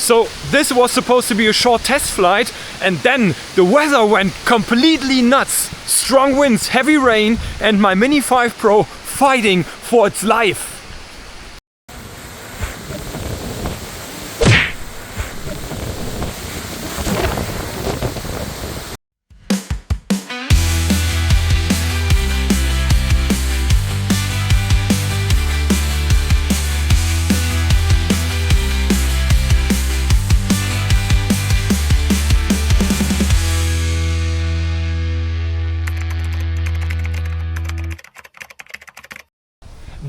So this was supposed to be a short test flight, and then the weather went completely nuts. Strong winds, heavy rain, and my Mini 5 Pro fighting for its life.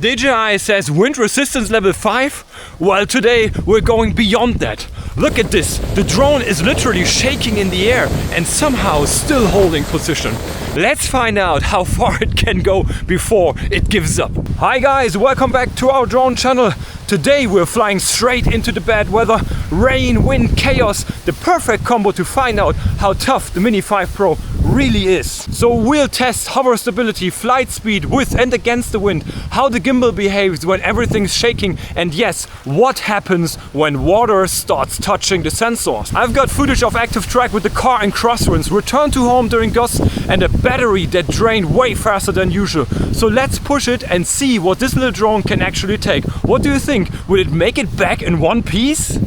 DJI says wind resistance level 5. Well, today we're going beyond that. Look at this. The drone is literally shaking in the air and somehow still holding position. Let's find out how far it can go before it gives up. Hi guys, welcome back to our drone channel. Today we're flying straight into the bad weather. Rain, wind, chaos. The perfect combo to find out how tough the Mini 5 Pro really is. So we'll test hover stability, flight speed with and against the wind, how the gimbal behaves when everything's shaking, and yes, what happens when water starts touching the sensors. I've got footage of ActiveTrack with the car in crosswinds, return to home during gusts, and a battery that drained way faster than usual. So let's push it and see what this little drone can actually take. What do you think? Will it make it back in one piece?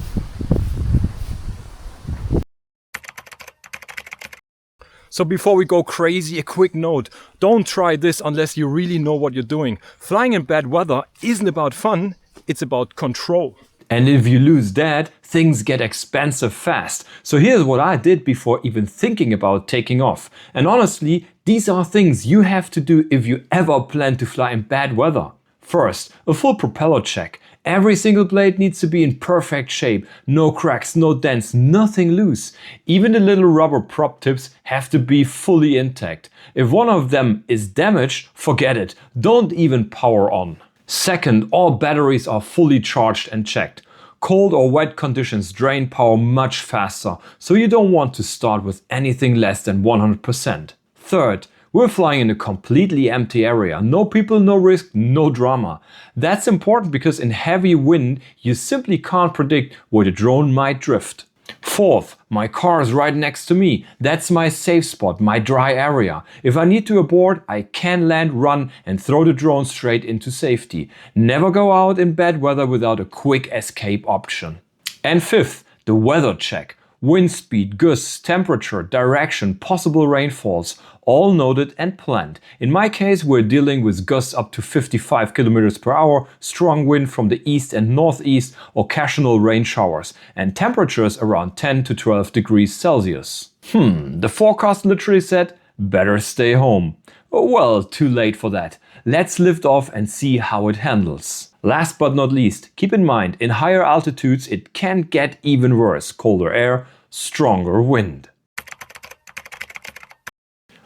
So before we go crazy, a quick note. Don't try this unless you really know what you're doing. Flying in bad weather isn't about fun, it's about control. And if you lose that, things get expensive fast. So here's what I did before even thinking about taking off. And honestly, these are things you have to do if you ever plan to fly in bad weather. First, a full propeller check. Every single blade needs to be in perfect shape. No cracks, no dents, nothing loose. Even the little rubber prop tips have to be fully intact. If one of them is damaged, forget it. Don't even power on. Second, all batteries are fully charged and checked. Cold or wet conditions drain power much faster, so you don't want to start with anything less than 100%. Third, we're flying in a completely empty area. No people, no risk, no drama. That's important because in heavy wind, you simply can't predict where the drone might drift. Fourth, my car is right next to me. That's my safe spot, my dry area. If I need to abort, I can land, run, and throw the drone straight into safety. Never go out in bad weather without a quick escape option. And fifth, the weather check. Wind speed, gusts, temperature, direction, possible rainfalls, all noted and planned. In my case, we're dealing with gusts up to 55 km per hour, strong wind from the east and northeast, occasional rain showers, and temperatures around 10 to 12 degrees Celsius. The forecast literally said, better stay home. Well, too late for that. Let's lift off and see how it handles. Last but not least, keep in mind, in higher altitudes it can get even worse. Colder air, stronger wind.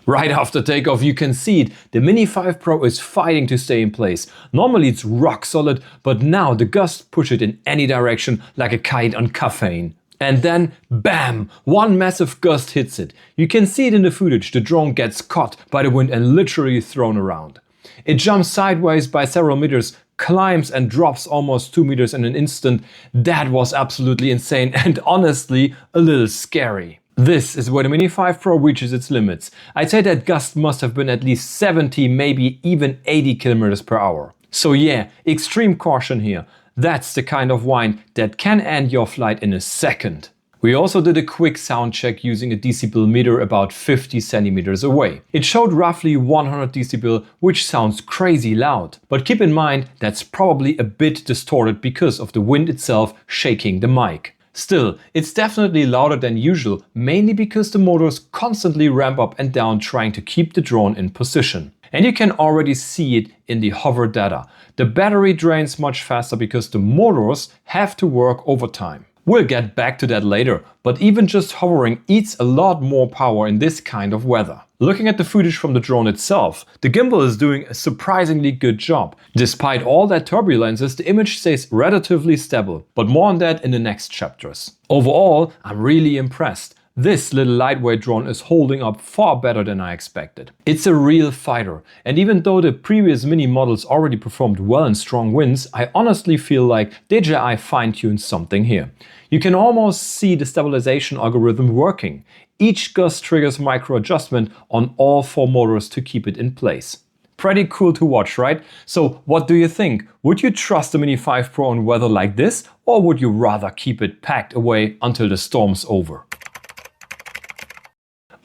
Right after takeoff you can see it, the Mini 5 Pro is fighting to stay in place. Normally it's rock solid, but now the gusts push it in any direction like a kite on caffeine. And then, bam! One massive gust hits it. You can see it in the footage, the drone gets caught by the wind and literally thrown around. It jumps sideways by several meters, climbs and drops almost 2 meters in an instant. That was absolutely insane and honestly a little scary. This is where the Mini 5 Pro reaches its limits. I'd say that gust must have been at least 70, maybe even 80 km per hour. So yeah, extreme caution here. That's the kind of wind that can end your flight in a second. We also did a quick sound check using a decibel meter about 50 centimeters away. It showed roughly 100 decibel, which sounds crazy loud. But keep in mind, that's probably a bit distorted because of the wind itself shaking the mic. Still, it's definitely louder than usual, mainly because the motors constantly ramp up and down trying to keep the drone in position. And you can already see it in the hover data. The battery drains much faster because the motors have to work overtime. We'll get back to that later, but even just hovering eats a lot more power in this kind of weather. Looking at the footage from the drone itself, the gimbal is doing a surprisingly good job. Despite all that turbulences, the image stays relatively stable, but more on that in the next chapters. Overall, I'm really impressed. This little lightweight drone is holding up far better than I expected. It's a real fighter, and even though the previous Mini models already performed well in strong winds, I honestly feel like DJI fine-tuned something here. You can almost see the stabilization algorithm working. Each gust triggers micro adjustment on all 4 motors to keep it in place. Pretty cool to watch, right? So what do you think? Would you trust the Mini 5 Pro in weather like this, or would you rather keep it packed away until the storm's over?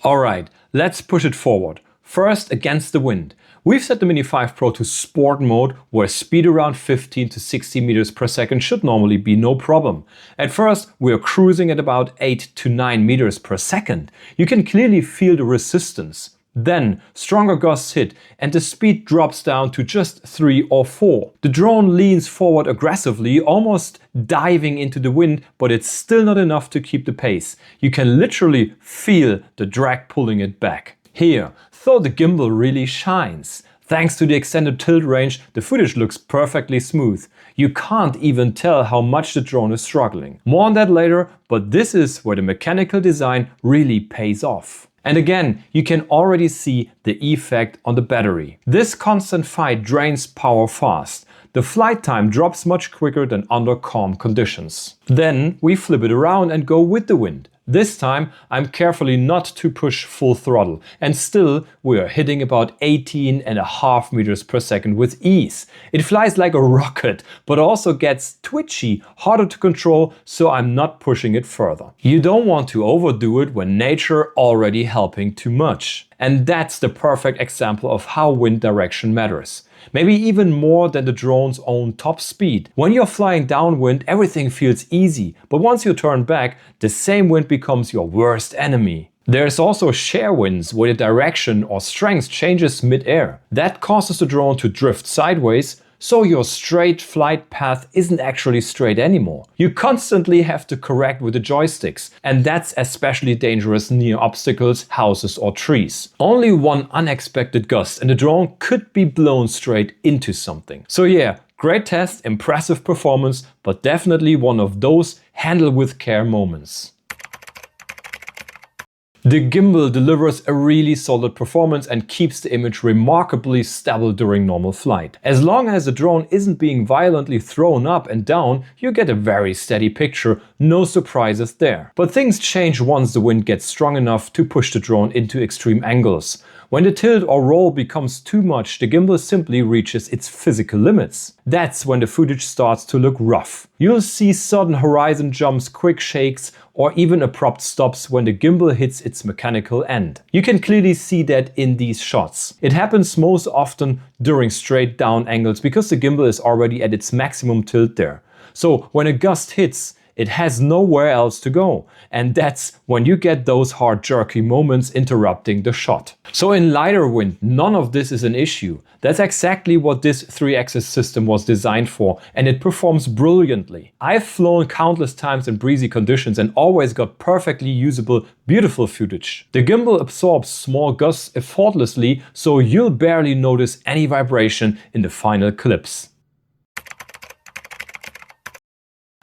Alright, let's push it forward. First, against the wind. We've set the Mini 5 Pro to sport mode, where speed around 15 to 60 meters per second should normally be no problem. At first, we're cruising at about 8 to 9 meters per second. You can clearly feel the resistance. Then, stronger gusts hit and the speed drops down to just 3 or 4. The drone leans forward aggressively, almost diving into the wind, but it's still not enough to keep the pace. You can literally feel the drag pulling it back. Here, though the gimbal really shines. Thanks to the extended tilt range, the footage looks perfectly smooth. You can't even tell how much the drone is struggling. More on that later, but this is where the mechanical design really pays off. And again, you can already see the effect on the battery. This constant fight drains power fast. The flight time drops much quicker than under calm conditions. Then we flip it around and go with the wind. This time I'm carefully not to push full throttle, and still we are hitting about 18.5 meters per second with ease. It flies like a rocket, but also gets twitchy, harder to control, so I'm not pushing it further. You don't want to overdo it when nature already helping too much. And that's the perfect example of how wind direction matters. Maybe even more than the drone's own top speed. When you're flying downwind, everything feels easy, but once you turn back, the same wind becomes your worst enemy. There's also shear winds, where the direction or strength changes mid-air. That causes the drone to drift sideways, so your straight flight path isn't actually straight anymore. You constantly have to correct with the joysticks, and that's especially dangerous near obstacles, houses or trees. Only one unexpected gust and the drone could be blown straight into something. So yeah, great test, impressive performance, but definitely one of those handle with care moments. The gimbal delivers a really solid performance and keeps the image remarkably stable during normal flight. As long as the drone isn't being violently thrown up and down, you get a very steady picture, no surprises there. But things change once the wind gets strong enough to push the drone into extreme angles. When the tilt or roll becomes too much, the gimbal simply reaches its physical limits. That's when the footage starts to look rough. You'll see sudden horizon jumps, quick shakes, or even abrupt stops when the gimbal hits its mechanical end. You can clearly see that in these shots. It happens most often during straight down angles because the gimbal is already at its maximum tilt there. So when a gust hits, it has nowhere else to go. And that's when you get those hard jerky moments interrupting the shot. So in lighter wind, none of this is an issue. That's exactly what this 3-axis system was designed for, and it performs brilliantly. I've flown countless times in breezy conditions and always got perfectly usable, beautiful footage. The gimbal absorbs small gusts effortlessly, so you'll barely notice any vibration in the final clips.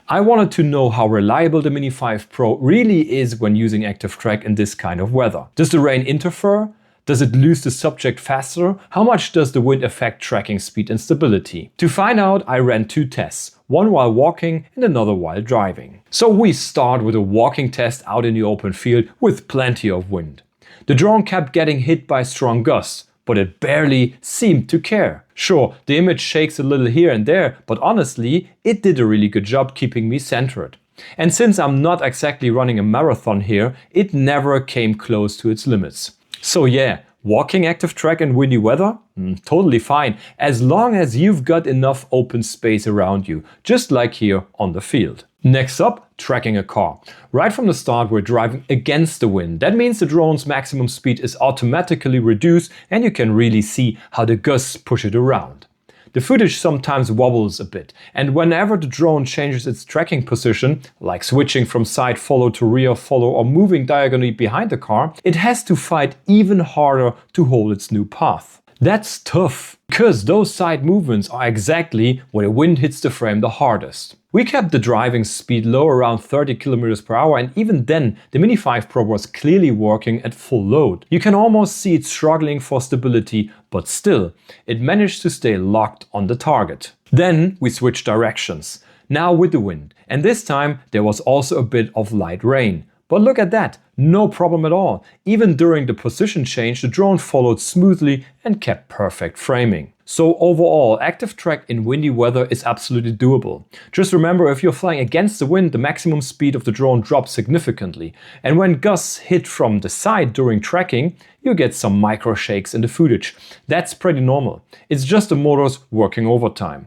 I wanted to know how reliable the Mini 5 Pro really is when using ActiveTrack in this kind of weather. Does the rain interfere? Does it lose the subject faster? How much does the wind affect tracking speed and stability? To find out, I ran 2 tests, one while walking and another while driving. So we start with a walking test out in the open field with plenty of wind. The drone kept getting hit by strong gusts, but it barely seemed to care. Sure, the image shakes a little here and there, but honestly, it did a really good job keeping me centered. And since I'm not exactly running a marathon here, it never came close to its limits. So yeah, walking ActiveTrack in windy weather? Totally fine, as long as you've got enough open space around you, just like here on the field. Next up, tracking a car. Right from the start, we're driving against the wind. That means the drone's maximum speed is automatically reduced and you can really see how the gusts push it around. The footage sometimes wobbles a bit, and whenever the drone changes its tracking position, like switching from side follow to rear follow or moving diagonally behind the car, it has to fight even harder to hold its new path. That's tough, because those side movements are exactly where the wind hits the frame the hardest. We kept the driving speed low around 30 km per hour, and even then the Mini 5 Pro was clearly working at full load. You can almost see it struggling for stability, but still, it managed to stay locked on the target. Then we switched directions, now with the wind, and this time there was also a bit of light rain. But look at that, no problem at all. Even during the position change, the drone followed smoothly and kept perfect framing. So overall, ActiveTrack in windy weather is absolutely doable. Just remember, if you're flying against the wind, the maximum speed of the drone drops significantly. And when gusts hit from the side during tracking, you get some micro shakes in the footage. That's pretty normal. It's just the motors working overtime.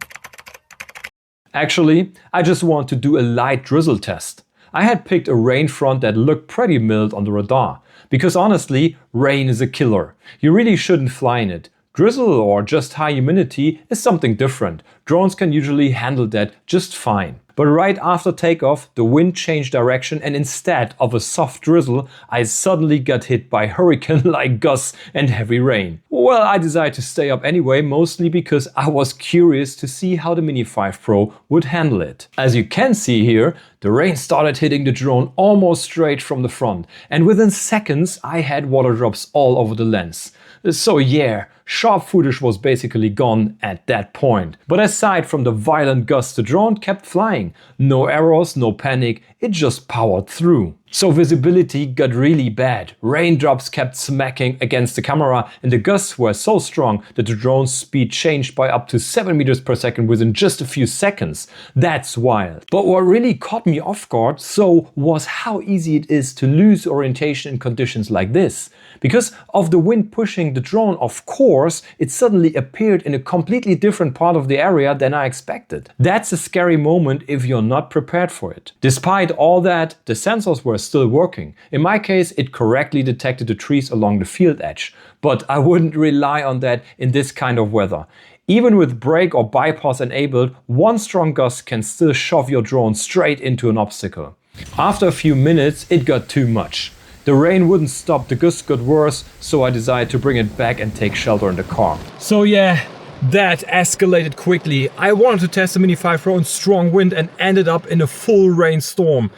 Actually, I just want to do a light drizzle test. I had picked a rain front that looked pretty mild on the radar, because honestly, rain is a killer. You really shouldn't fly in it. Drizzle or just high humidity is something different. Drones can usually handle that just fine. But right after takeoff, the wind changed direction, and instead of a soft drizzle, I suddenly got hit by hurricane-like gusts and heavy rain. Well, I decided to stay up anyway, mostly because I was curious to see how the Mini 5 Pro would handle it. As you can see here, the rain started hitting the drone almost straight from the front, and within seconds I had water drops all over the lens. So yeah, sharp footage was basically gone at that point. But aside from the violent gusts, the drone kept flying. No errors, no panic, it just powered through. So visibility got really bad. Raindrops kept smacking against the camera, and the gusts were so strong that the drone's speed changed by up to 7 meters per second within just a few seconds. That's wild. But what really caught me off guard was how easy it is to lose orientation in conditions like this. Because of the wind pushing the drone, of course, it suddenly appeared in a completely different part of the area than I expected. That's a scary moment if you're not prepared for it. Despite all that, the sensors were still working. In my case, it correctly detected the trees along the field edge. But I wouldn't rely on that in this kind of weather. Even with brake or bypass enabled, one strong gust can still shove your drone straight into an obstacle. After a few minutes, it got too much. The rain wouldn't stop, the gusts got worse, so I decided to bring it back and take shelter in the car. So yeah, that escalated quickly. I wanted to test the Mini 5 Pro in strong wind and ended up in a full rainstorm.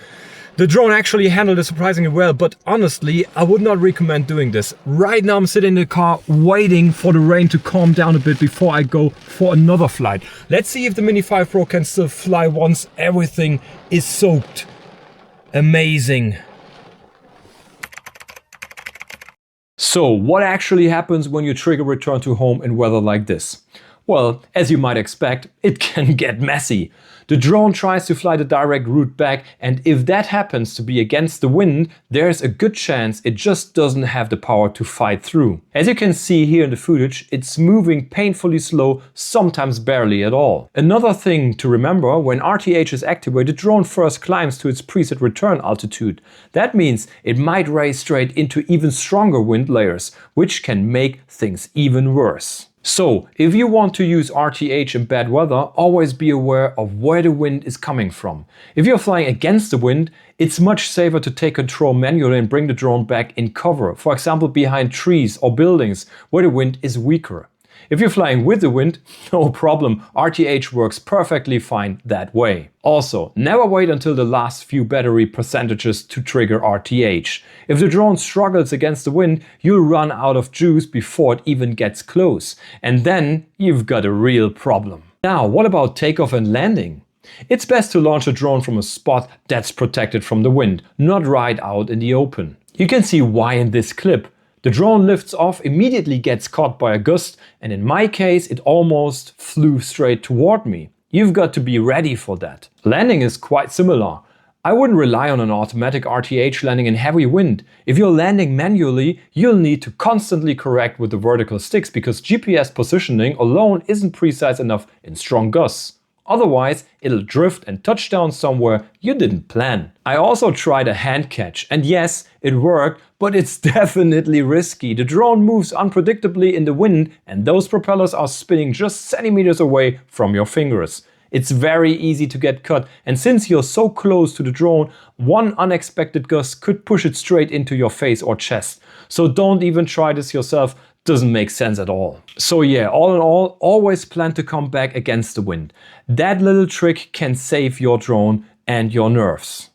The drone actually handled it surprisingly well, but honestly, I would not recommend doing this. Right now I'm sitting in the car waiting for the rain to calm down a bit before I go for another flight. Let's see if the Mini 5 Pro can still fly once everything is soaked. Amazing. So what actually happens when you trigger return to home in weather like this? Well, as you might expect, it can get messy. The drone tries to fly the direct route back, and if that happens to be against the wind, there's a good chance it just doesn't have the power to fight through. As you can see here in the footage, it's moving painfully slow, sometimes barely at all. Another thing to remember, when RTH is activated, the drone first climbs to its preset return altitude. That means it might race straight into even stronger wind layers, which can make things even worse. So, if you want to use RTH in bad weather, always be aware of where the wind is coming from. If you're flying against the wind, it's much safer to take control manually and bring the drone back in cover, for example behind trees or buildings where the wind is weaker. If you're flying with the wind, no problem, RTH works perfectly fine that way. Also, never wait until the last few battery percentages to trigger RTH. If the drone struggles against the wind, you'll run out of juice before it even gets close. And then you've got a real problem. Now, what about takeoff and landing? It's best to launch a drone from a spot that's protected from the wind, not right out in the open. You can see why in this clip. The drone lifts off, immediately gets caught by a gust, and in my case it almost flew straight toward me. You've got to be ready for that. Landing is quite similar. I wouldn't rely on an automatic RTH landing in heavy wind. If you're landing manually, you'll need to constantly correct with the vertical sticks because GPS positioning alone isn't precise enough in strong gusts. Otherwise, it'll drift and touch down somewhere you didn't plan. I also tried a hand catch, and yes, it worked, but it's definitely risky. The drone moves unpredictably in the wind, and those propellers are spinning just centimeters away from your fingers. It's very easy to get cut, and since you're so close to the drone, one unexpected gust could push it straight into your face or chest. So don't even try this yourself. doesn't make sense at all. So yeah, all in all, always plan to come back against the wind. That little trick can save your drone and your nerves.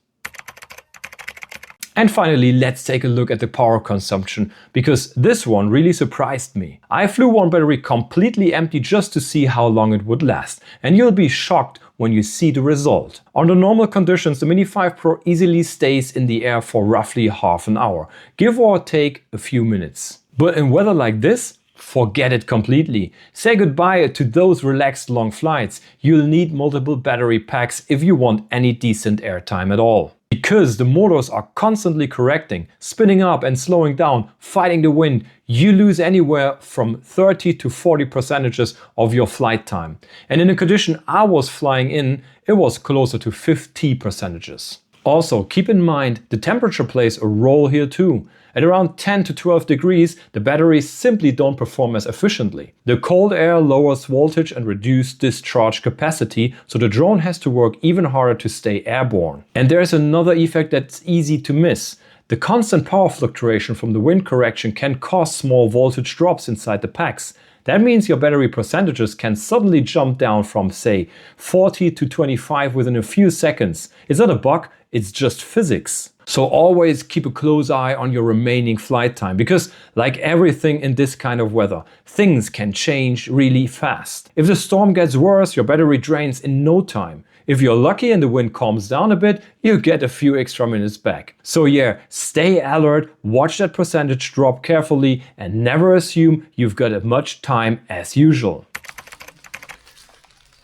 And finally, let's take a look at the power consumption, because this one really surprised me. I flew one battery completely empty just to see how long it would last, and you'll be shocked when you see the result. Under normal conditions, the Mini 5 Pro easily stays in the air for roughly half an hour, give or take a few minutes. But in weather like this, forget it completely. Say goodbye to those relaxed long flights. You'll need multiple battery packs if you want any decent airtime at all. Because the motors are constantly correcting, spinning up and slowing down, fighting the wind, you lose anywhere from 30 to 40% of your flight time. And in the condition I was flying in, it was closer to 50%. Also, keep in mind the temperature plays a role here too. At around 10 to 12 degrees, the batteries simply don't perform as efficiently. The cold air lowers voltage and reduces discharge capacity, so the drone has to work even harder to stay airborne. And there's another effect that's easy to miss. The constant power fluctuation from the wind correction can cause small voltage drops inside the packs. That means your battery percentages can suddenly jump down from, say, 40 to 25 within a few seconds. It's not a bug, it's just physics. So always keep a close eye on your remaining flight time, because like everything in this kind of weather, things can change really fast. If the storm gets worse, your battery drains in no time. If you're lucky and the wind calms down a bit, you get a few extra minutes back. So yeah, stay alert, watch that percentage drop carefully, and never assume you've got as much time as usual.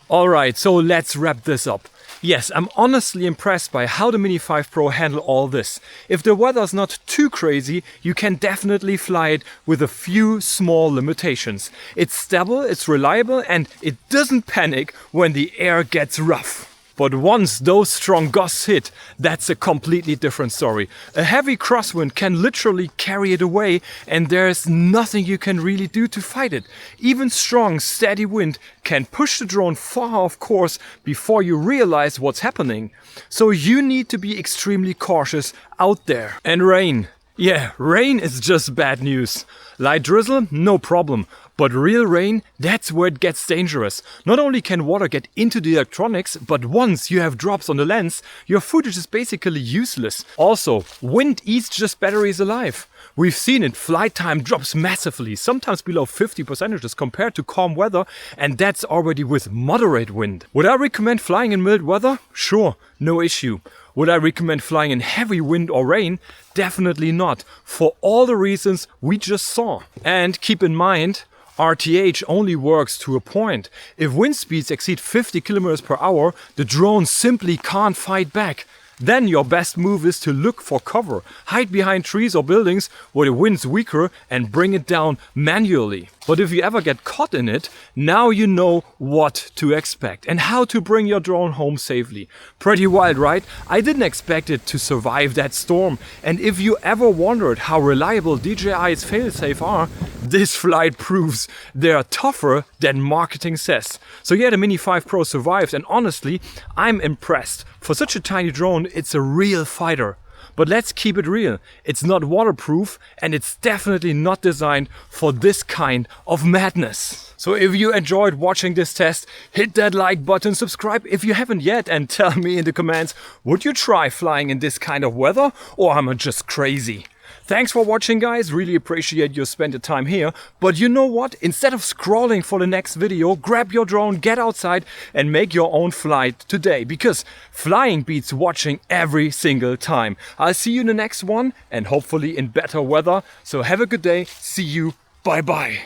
Alright, so let's wrap this up. Yes, I'm honestly impressed by how the Mini 5 Pro handle all this. If the weather's not too crazy, you can definitely fly it with a few small limitations. It's stable, it's reliable, and it doesn't panic when the air gets rough. But once those strong gusts hit, that's a completely different story. A heavy crosswind can literally carry it away, and there's nothing you can really do to fight it. Even strong, steady wind can push the drone far off course before you realize what's happening. So you need to be extremely cautious out there. And rain. Yeah, rain is just bad news. Light drizzle, no problem. But real rain, that's where it gets dangerous. Not only can water get into the electronics, but once you have drops on the lens, your footage is basically useless. Also, wind eats just batteries alive. We've seen it, flight time drops massively, sometimes below 50% compared to calm weather, and that's already with moderate wind. Would I recommend flying in mild weather? Sure, no issue. Would I recommend flying in heavy wind or rain? Definitely not, for all the reasons we just saw. And keep in mind, RTH only works to a point. If wind speeds exceed 50 km per hour, the drone simply can't fight back. Then your best move is to look for cover, hide behind trees or buildings where the wind's weaker and bring it down manually. But if you ever get caught in it, now you know what to expect and how to bring your drone home safely. Pretty wild, right? I didn't expect it to survive that storm. And if you ever wondered how reliable DJI's failsafe are, this flight proves they're tougher than marketing says. So yeah, the Mini 5 Pro survived, and honestly, I'm impressed. For such a tiny drone, it's a real fighter. But let's keep it real, it's not waterproof and it's definitely not designed for this kind of madness. So if you enjoyed watching this test, hit that like button, subscribe if you haven't yet, and tell me in the comments, would you try flying in this kind of weather, or am I just crazy? Thanks for watching, guys, really appreciate you spend the time here. But you know what, instead of scrolling for the next video, grab your drone, get outside and make your own flight today, because flying beats watching every single time. I'll see you in the next one, and hopefully in better weather. So have a good day, see you, bye bye.